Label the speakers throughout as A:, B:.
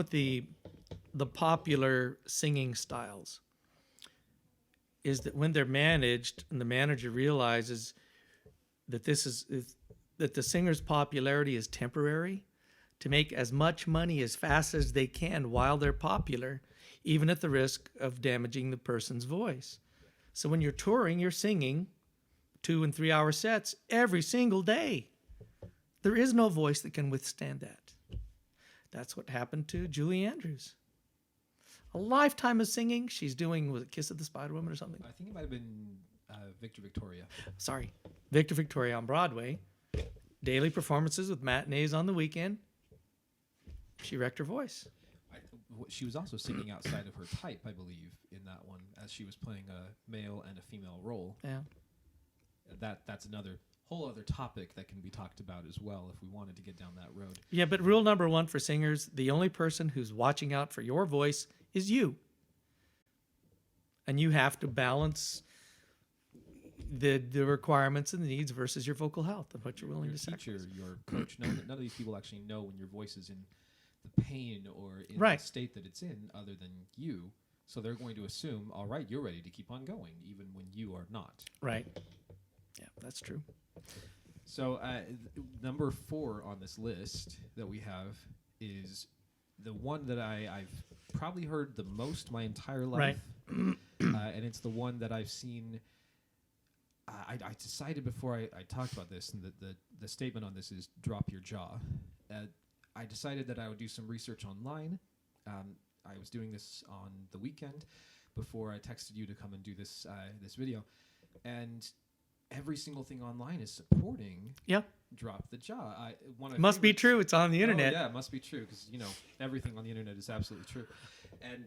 A: with the popular singing styles is that when they're managed and the manager realizes that that the singer's popularity is temporary, to make as much money as fast as they can while they're popular, even at the risk of damaging the person's voice. So when you're touring, you're singing 2 and 3 hour sets every single day. There is no voice that can withstand that. That's what happened to Julie Andrews. A lifetime of singing. She's doing, was it Kiss of the Spider Woman or something?
B: I think it might have been Victor Victoria.
A: Sorry. Victor Victoria on Broadway. Daily performances with matinees on the weekend. She wrecked her voice.
B: She was also singing outside of her type, I believe, in that one, as she was playing a male and a female role.
A: Yeah.
B: That's another whole other topic that can be talked about as well if we wanted to get down that road.
A: Yeah, but rule number 1 for singers, the only person who's watching out for your voice is you. And you have to balance the requirements and the needs versus your vocal health and what you're willing
B: your
A: to
B: teacher,
A: sacrifice.
B: your coach, none of these people actually know when your voice is in the pain or in
A: Right.
B: the state that it's in other than you. So they're going to assume, all right, you're ready to keep on going, even when you are not.
A: Right. Yeah, that's true.
B: So number 4 on this list that we have is the one that I've probably heard the most my entire life.
A: Right.
B: And it's the one that I've seen. I decided before I talked about this, and the statement on this is drop your jaw. I decided that I would do some research online. I was doing this on the weekend before I texted you to come and do this video. And every single thing online is supporting drop the jaw.
A: Must be true. It's on the internet.
B: Oh, yeah, it must be true because, everything on the internet is absolutely true. And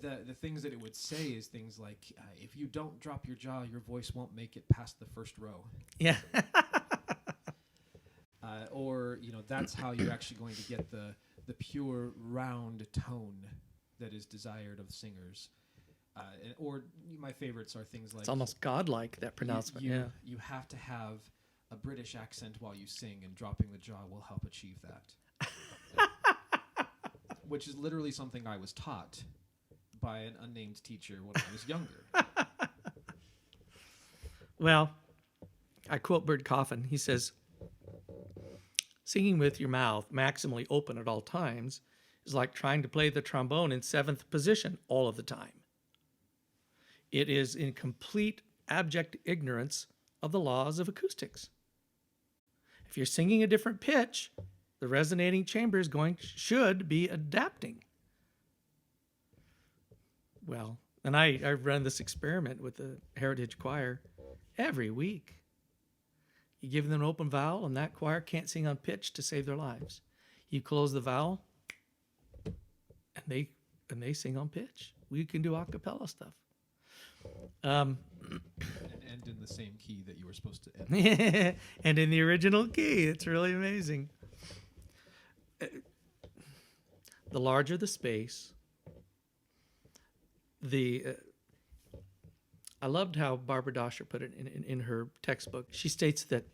B: the things that it would say is things like, if you don't drop your jaw, your voice won't make it past the first row.
A: Yeah.
B: Or, that's how you're actually going to get the pure round tone that is desired of singers. Or my favorites are things like...
A: It's almost godlike, that pronouncement.
B: You have to have a British accent while you sing, and dropping the jaw will help achieve that. Which is literally something I was taught by an unnamed teacher when I was younger.
A: Well, I quote Bert Coffin. He says, singing with your mouth maximally open at all times is like trying to play the trombone in 7th position all of the time. It is in complete abject ignorance of the laws of acoustics. If you're singing a different pitch, the resonating chamber should be adapting. Well, and I run this experiment with the Heritage Choir every week. You give them an open vowel, and that choir can't sing on pitch to save their lives. You close the vowel, and they sing on pitch. We can do a cappella stuff.
B: And end in the same key that you were supposed to end.
A: And in the original key. It's really amazing. The larger the space, I loved how Barbara Doscher put it in her textbook. She states that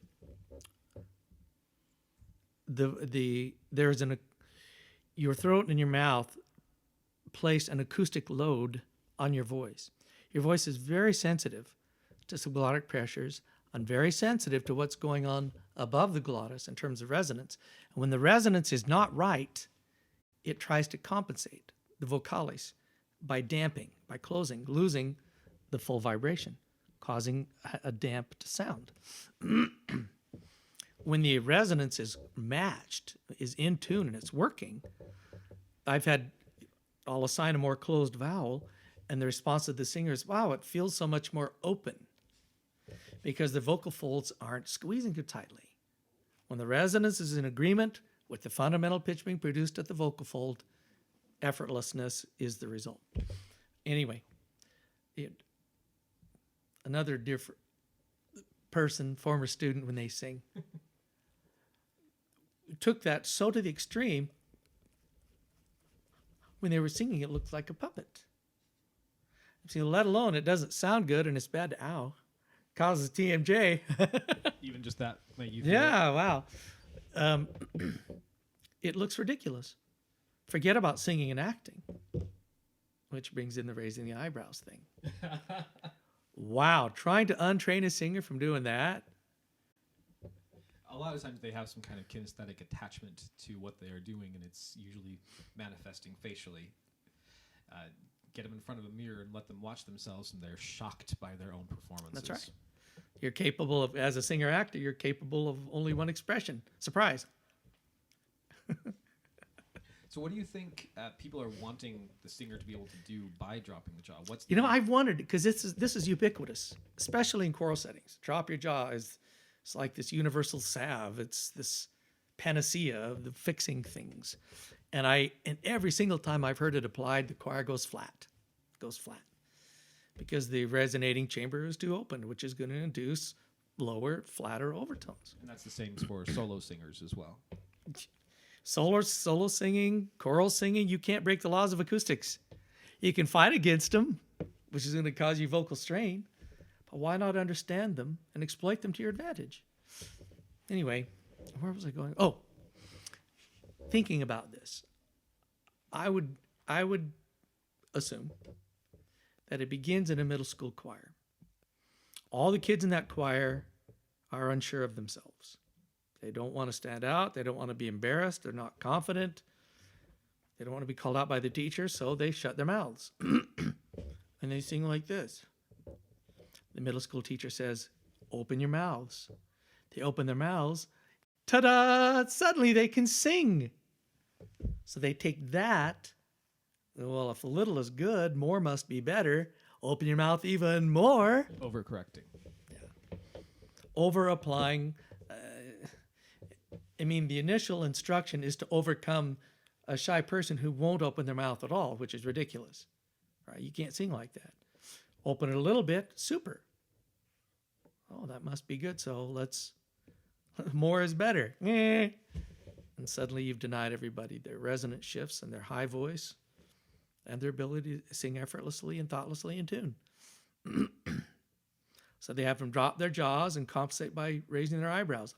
A: your throat and your mouth place an acoustic load on your voice. Your voice is very sensitive to subglottic pressures and very sensitive to what's going on above the glottis in terms of resonance. And when the resonance is not right, it tries to compensate the vocalis by damping, by closing, losing the full vibration, causing a damped sound. When the resonance is matched, is in tune, and it's working, I'll assign a more closed vowel, and the response of the singer is, wow, it feels so much more open because the vocal folds aren't squeezing too tightly. When the resonance is in agreement with the fundamental pitch being produced at the vocal fold, effortlessness is the result. Anyway, another different person, former student, when they sing, took that so to the extreme, when they were singing, it looked like a puppet. See, let alone it doesn't sound good and it's bad to ow. Causes TMJ.
B: Even just that made you feel
A: Yeah, wow. It looks ridiculous. Forget about singing and acting, which brings in the raising the eyebrows thing. Wow, trying to untrain a singer from doing that.
B: A lot of times they have some kind of kinesthetic attachment to what they are doing, and it's usually manifesting facially. Get them in front of a mirror and let them watch themselves, and they're shocked by their own performances.
A: That's right. You're capable of, as a singer actor, you're capable of only one expression: surprise.
B: So, what do you think people are wanting the singer to be able to do by dropping the jaw? What's
A: You know, I've wondered, because this is ubiquitous, especially in choral settings. Drop your jaw is it's like this universal salve. It's this panacea of the fixing things. And every single time I've heard it applied, the choir goes flat. Because the resonating chamber is too open, which is going to induce lower, flatter overtones.
B: And that's the same for solo singers as well.
A: Solo singing, choral singing, you can't break the laws of acoustics. You can fight against them, which is going to cause you vocal strain, but why not understand them and exploit them to your advantage? Anyway, where was I going? Oh, thinking about this, I would assume that it begins in a middle school choir. All the kids in that choir are unsure of themselves. They don't want to stand out. They don't want to be embarrassed. They're not confident. They don't want to be called out by the teacher, so they shut their mouths. And they sing like this. The middle school teacher says, "Open your mouths." They open their mouths. Ta-da! Suddenly they can sing. So they take that. Well, if a little is good, more must be better. Open your mouth even more.
B: Overcorrecting.
A: Over applying. The initial instruction is to overcome a shy person who won't open their mouth at all, which is ridiculous. Right? You can't sing like that. Open it a little bit, super. Oh, that must be good. So more is better. And suddenly you've denied everybody their resonant shifts and their high voice and their ability to sing effortlessly and thoughtlessly in tune. So they have them drop their jaws and compensate by raising their eyebrows.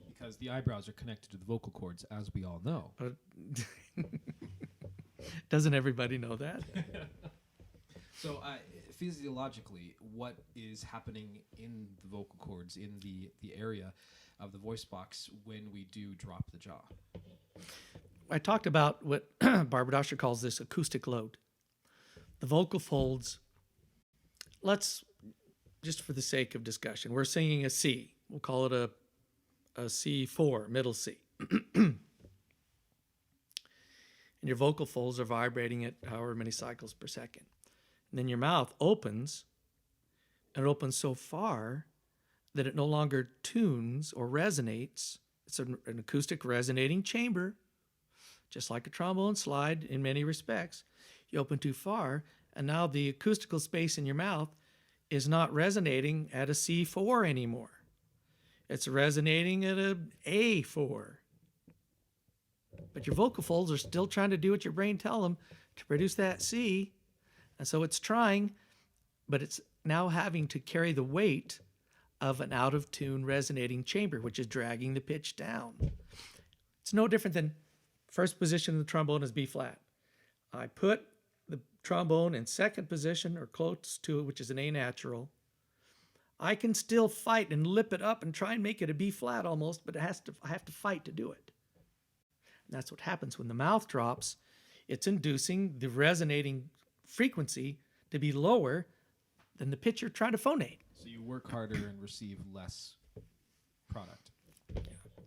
B: Because the eyebrows are connected to the vocal cords, as we all know.
A: Doesn't everybody know that?
B: So, physiologically, what is happening in the vocal cords, in the area of the voice box when we do drop the jaw?
A: I talked about what Barbara Doscher calls this acoustic load. The vocal folds, let's, just for the sake of discussion, we're singing a C. We'll call it a C4, middle C. And your vocal folds are vibrating at however many cycles per second. And then your mouth opens, and it opens so far that it no longer tunes or resonates. It's an acoustic resonating chamber, just like a trombone slide in many respects. You open too far, and now the acoustical space in your mouth is not resonating at a C4 anymore. It's resonating at an A4. But your vocal folds are still trying to do what your brain tells them to produce that C. And so it's trying, but it's now having to carry the weight of an out-of-tune resonating chamber, which is dragging the pitch down. It's no different than first position of the trombone is B flat. I put the trombone in second position or close to it, which is an A natural. I can still fight and lip it up and try and make it a B flat almost, but I have to fight to do it. And that's what happens when the mouth drops. It's inducing the resonating frequency to be lower than the pitch you're trying to phonate.
B: So you work harder and receive less product.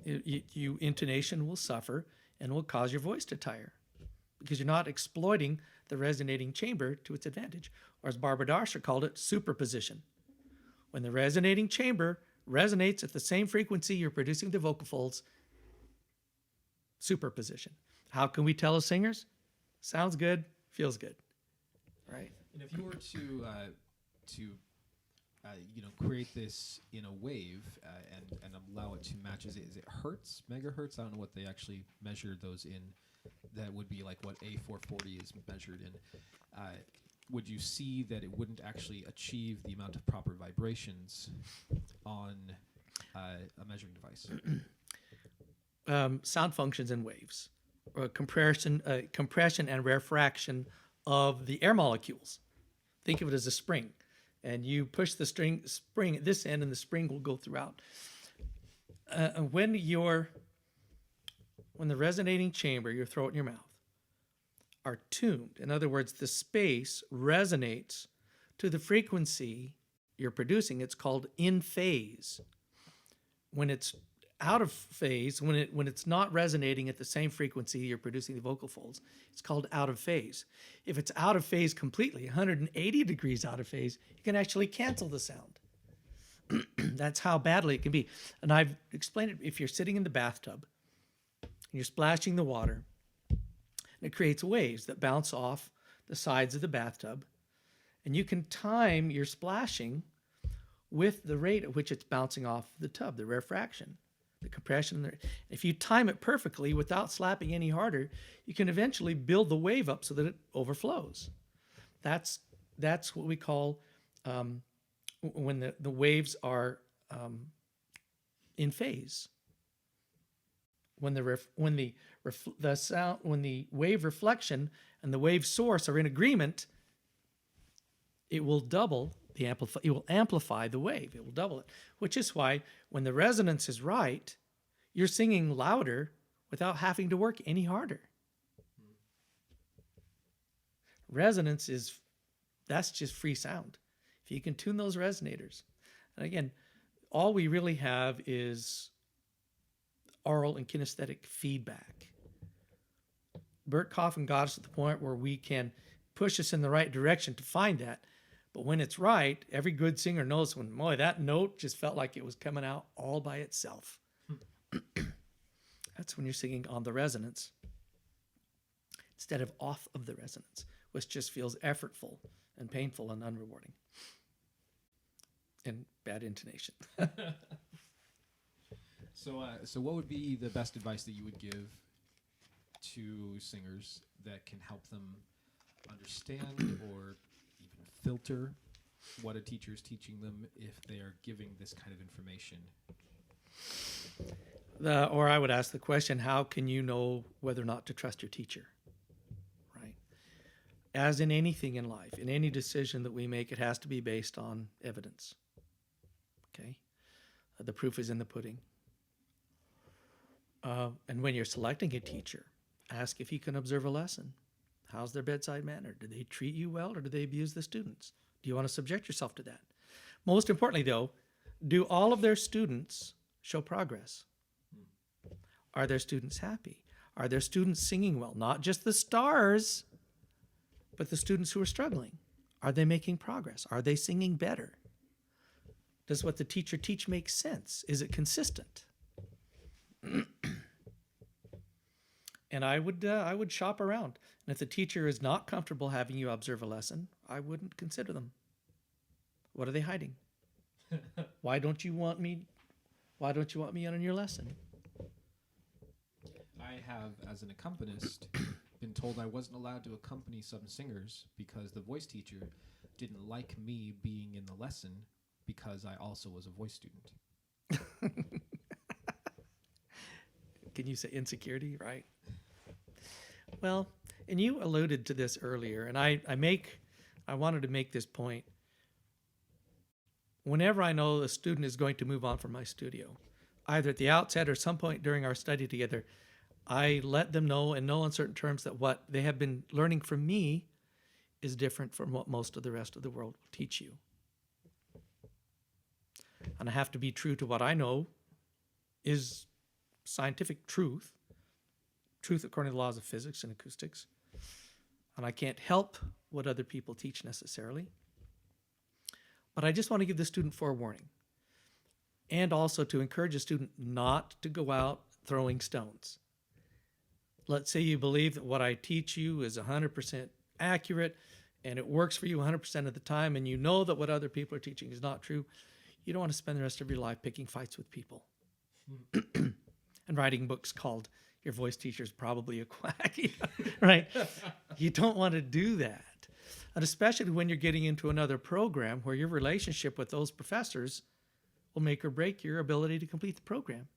A: You intonation will suffer and will cause your voice to tire because you're not exploiting the resonating chamber to its advantage, or as Barbara Doscher called it, superposition. When the resonating chamber resonates at the same frequency you're producing the vocal folds, superposition. How can we tell as singers? Sounds good, feels good, right?
B: And if you were to create this in a wave and allow it to match, is it hertz, megahertz? I don't know what they actually measured those in. That would be like what A440 is measured in. Would you see that it wouldn't actually achieve the amount of proper vibrations on a measuring device?
A: sound functions in waves, or compression and refraction of the air molecules. Think of it as a spring, and you push the spring at this end, and the spring will go throughout. When the resonating chamber, your throat and your mouth, are tuned, in other words, the space resonates to the frequency you're producing, it's called in phase. When it's out of phase, when it's not resonating at the same frequency you're producing the vocal folds, it's called out of phase. If it's out of phase completely, 180 degrees out of phase, you can actually cancel the sound. That's how badly it can be. And I've explained it. If you're sitting in the bathtub, and you're splashing the water, and it creates waves that bounce off the sides of the bathtub, and you can time your splashing with the rate at which it's bouncing off the tub, the refraction, the compression. If you time it perfectly without slapping any harder, you can eventually build the wave up so that it overflows. That's what we call when the waves are in phase. When the wave reflection and the wave source are in agreement, it will double it will amplify the wave. It will double it, which is why when the resonance is right, you're singing louder without having to work any harder. Resonance that's just free sound. If you can tune those resonators. And again, all we really have is aural and kinesthetic feedback. Bert Coffin got us to the point where we can push us in the right direction to find that. But when it's right, every good singer knows when, boy, that note just felt like it was coming out all by itself. That's when you're singing on the resonance instead of off of the resonance, which just feels effortful and painful and unrewarding. And bad intonation.
B: So what would be the best advice that you would give to singers that can help them understand or even filter what a teacher is teaching them if they are giving this kind of information?
A: Or I would ask the question, how can you know whether or not to trust your teacher? Right? As in anything in life, in any decision that we make, it has to be based on evidence. Okay? The proof is in the pudding. And when you're selecting a teacher, ask if you can observe a lesson. How's their bedside manner? Do they treat you well, or do they abuse the students? Do you want to subject yourself to that? Most importantly, though, do all of their students show progress? Are their students happy? Are their students singing well? Not just the stars, but the students who are struggling. Are they making progress? Are they singing better? Does what the teacher teach make sense? Is it consistent? And I would shop around. And if the teacher is not comfortable having you observe a lesson, I wouldn't consider them. What are they hiding? Why don't you want me on your lesson?
B: I have, as an accompanist, been told I wasn't allowed to accompany some singers because the voice teacher didn't like me being in the lesson because I also was a voice student.
A: Can you say insecurity, right? Well, and you alluded to this earlier, and I wanted to make this point. Whenever I know a student is going to move on from my studio, either at the outset or some point during our study together, I let them know in no uncertain terms that what they have been learning from me is different from what most of the rest of the world will teach you. And I have to be true to what I know is scientific truth according to the laws of physics and acoustics. And I can't help what other people teach necessarily. But I just want to give the student forewarning, and also to encourage a student not to go out throwing stones. Let's say you believe that what I teach you is 100% accurate and it works for you 100% of the time, and you know that what other people are teaching is not true. You don't want to spend the rest of your life picking fights with people and writing books called Your Voice Teacher's Probably a Quack, right? You don't want to do that. And especially when you're getting into another program where your relationship with those professors will make or break your ability to complete the program.